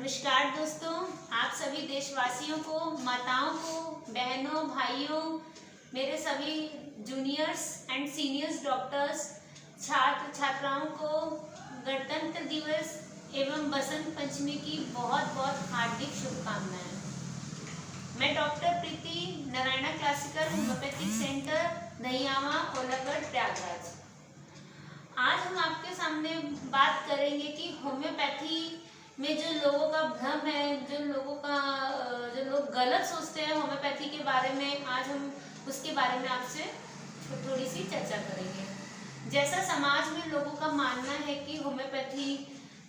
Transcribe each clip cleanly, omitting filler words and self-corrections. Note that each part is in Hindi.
नमस्कार दोस्तों, आप सभी देशवासियों को, माताओं को, बहनों, भाइयों, मेरे सभी जूनियर्स एंड सीनियर्स डॉक्टर्स, छात्र छात्राओं को गणतंत्र दिवस एवं बसंत पंचमी की बहुत बहुत हार्दिक शुभकामनाएं। मैं doctor Preeti, Narayana classical homeopathic centre, Dahiyawa, Olagarh, Prayagraj. आज हम आपके सामने बात करेंगे कि होम्योपैथी में जो लोगों का भ्रम है, जो लोग गलत सोचते हैं होम्योपैथी के बारे में, आज हम उसके बारे में आपसे थोड़ी सी चर्चा करेंगे। जैसा समाज में लोगों का मानना है कि होम्योपैथी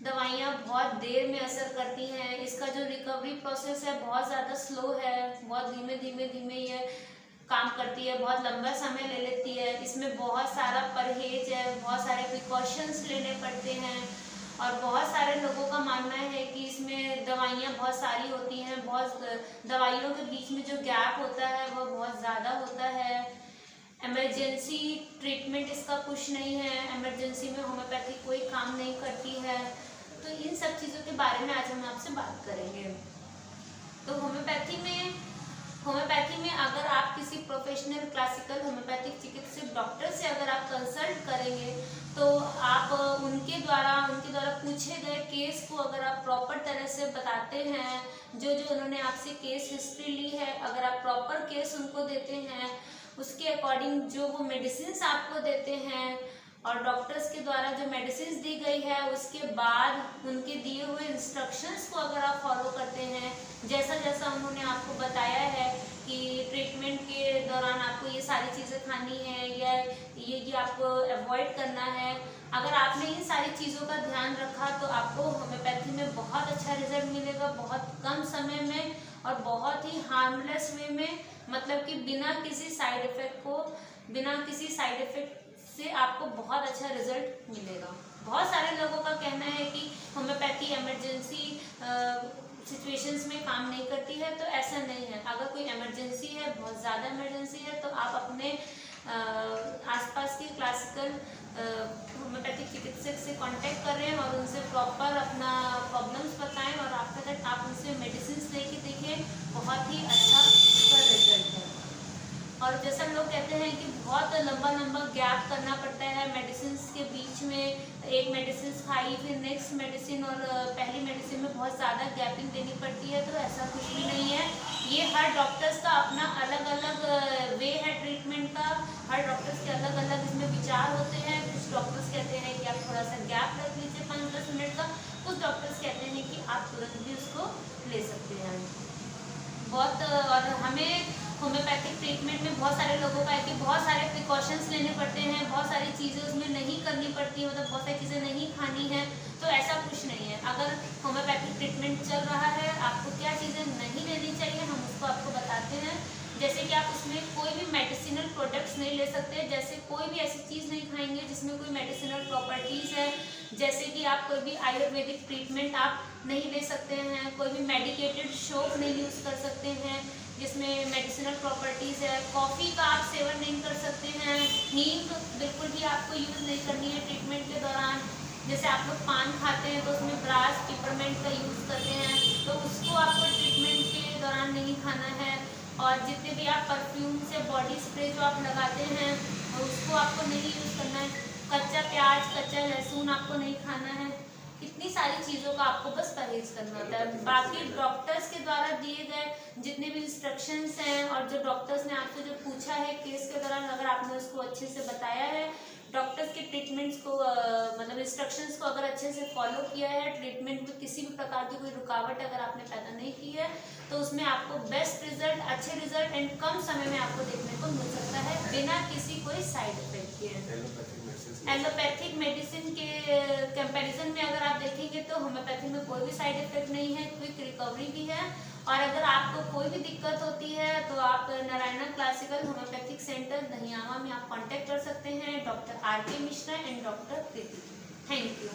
दवाइयाँ बहुत देर में असर करती हैं, इसका जो रिकवरी प्रोसेस है बहुत ज़्यादा स्लो है, बहुत धीमे ये काम करती है, बहुत लंबा समय ले लेती है, इसमें बहुत सारा परहेज है, बहुत सारे प्रिकॉशंस लेने पड़ते हैं और बहुत सारे लोगों का मानना है कि इसमें दवाइयाँ बहुत सारी होती हैं, बहुत दवाइयों के बीच में जो गैप होता है वो बहुत ज़्यादा होता है। इमरजेंसी ट्रीटमेंट इसका कुछ नहीं है, इमरजेंसी में होम्योपैथी कोई काम नहीं करती है। तो इन सब चीज़ों के बारे में आज हम आपसे बात करेंगे। तो होम्योपैथी में अगर आप किसी प्रोफेशनल क्लासिकल होम्योपैथिक चिकित्सक डॉक्टर से अगर आप कंसल्ट करेंगे तो आप उनके द्वारा पूछे गए केस को अगर आप प्रॉपर तरह से बताते हैं, जो उन्होंने आपसे केस हिस्ट्री ली है, अगर आप प्रॉपर केस उनको देते हैं, उसके अकॉर्डिंग जो वो मेडिसिन आपको देते हैं और डॉक्टर्स के द्वारा जो मेडिसिन दी गई है उसके बाद उनके दिए हुए इंस्ट्रक्शंस को अगर आप फॉलो करते हैं, जैसा उन्होंने आपको बताया है कि ट्रीटमेंट के दौरान आपको ये सारी चीज़ें खानी है या ये आपको अवॉइड करना है, अगर आपने इन सारी चीज़ों का ध्यान रखा तो आपको होम्योपैथी में बहुत अच्छा रिजल्ट मिलेगा, बहुत कम समय में और बहुत ही हार्मलेस वे में, मतलब कि बिना किसी साइड इफेक्ट से आपको बहुत अच्छा रिजल्ट मिलेगा। बहुत सारे लोगों का कहना है कि होम्योपैथी इमरजेंसी सिचुएशंस में काम नहीं करती है, तो ऐसा नहीं है। अगर कोई इमरजेंसी है, बहुत ज़्यादा इमरजेंसी है, तो आप अपने आसपास के क्लासिकल होम्योपैथिक चिकित्सक से कांटेक्ट करें और उनसे प्रॉपर अपना प्रॉब्लम्स बताएं और आफ्टर दैट आप उनसे मेडिसिन लेके देखिए, बहुत ही अच्छा उसका रिजल्ट है। और जैसा लोग कहते हैं कि बहुत लंबा गैप करना पड़ता है मेडिसिन के बीच में, एक मेडिसिन खाई फिर नेक्स्ट मेडिसिन और पहली मेडिसिन में बहुत ज़्यादा गैपिंग देनी पड़ती है, तो ऐसा कुछ भी नहीं है। ये हर डॉक्टर्स का अपना अलग वे है ट्रीटमेंट का, हर डॉक्टर्स के अलग इसमें विचार होते हैं। कुछ डॉक्टर्स कहते हैं कि आप थोड़ा सा गैप रख लीजिए 5-10 मिनट का, कुछ डॉक्टर्स कहते हैं कि आप तुरंत भी उसको ले सकते हैं। और हमें होम्योपैथिक ट्रीटमेंट में बहुत सारे लोगों का है कि बहुत सारे प्रिकॉशंस लेने पड़ते हैं, बहुत सारी चीज़ें उसमें नहीं करनी पड़ती है, मतलब बहुत सारी चीज़ें नहीं खानी है, तो ऐसा कुछ नहीं है। अगर होम्योपैथिक ट्रीटमेंट चल रहा है, आपको क्या चीज़ें नहीं लेनी चाहिए हम उसको आपको बताते हैं। जैसे कि आप उसमें कोई भी मेडिसिनल प्रोडक्ट्स नहीं ले सकते, जैसे कोई भी ऐसी चीज़ नहीं खाएंगे जिसमें कोई मेडिसिनल प्रॉपर्टीज़ है, जैसे कि आप कोई भी आयुर्वेदिक ट्रीटमेंट आप नहीं ले सकते हैं, कोई भी मेडिकेटेड सोप नहीं यूज़ कर सकते हैं जिसमें मेडिसिनल प्रॉपर्टीज़ है, कॉफ़ी का आप सेवन नहीं कर सकते हैं, हींग बिल्कुल भी आपको यूज़ नहीं करनी है ट्रीटमेंट के दौरान। जैसे आप लोग पान खाते हैं तो उसमें ब्रास पिपरमेंट का यूज़ करते हैं, तो उसको आपको ट्रीटमेंट के दौरान नहीं खाना है। और जितने भी आप परफ्यूम से बॉडी स्प्रे जो आप लगाते हैं उसको आपको नहीं यूज़ करना है, कच्चा प्याज, कच्चा लहसुन आपको नहीं खाना है, इतनी सारी चीज़ों का आपको बस परहेज करना होता है। बाकी डॉक्टर्स के द्वारा दिए गए जितने भी इंस्ट्रक्शंस हैं और जो डॉक्टर्स ने आपसे जो पूछा है केस के दौरान, अगर आपने उसको अच्छे से बताया है, डॉक्टर्स के ट्रीटमेंट्स को मतलब इंस्ट्रक्शंस को अगर अच्छे से फॉलो किया है, ट्रीटमेंट में किसी भी प्रकार की कोई रुकावट अगर आपने पैदा नहीं की है, तो उसमें आपको बेस्ट रिजल्ट, अच्छे रिजल्ट एंड कम समय में आपको देखने को मिल सकता है बिना किसी कोई साइड इफेक्ट के। एलोपैथिक मेडिसिन के कंपैरिजन में अगर आप देखेंगे तो होम्योपैथी में कोई भी साइड इफेक्ट नहीं है, क्विक रिकवरी भी है। और अगर आपको कोई भी दिक्कत होती है तो आप Narayana classical homeopathic centre Dahiyawa में आप कांटेक्ट कर सकते हैं, doctor RK Mishra and doctor Preeti. Thank you.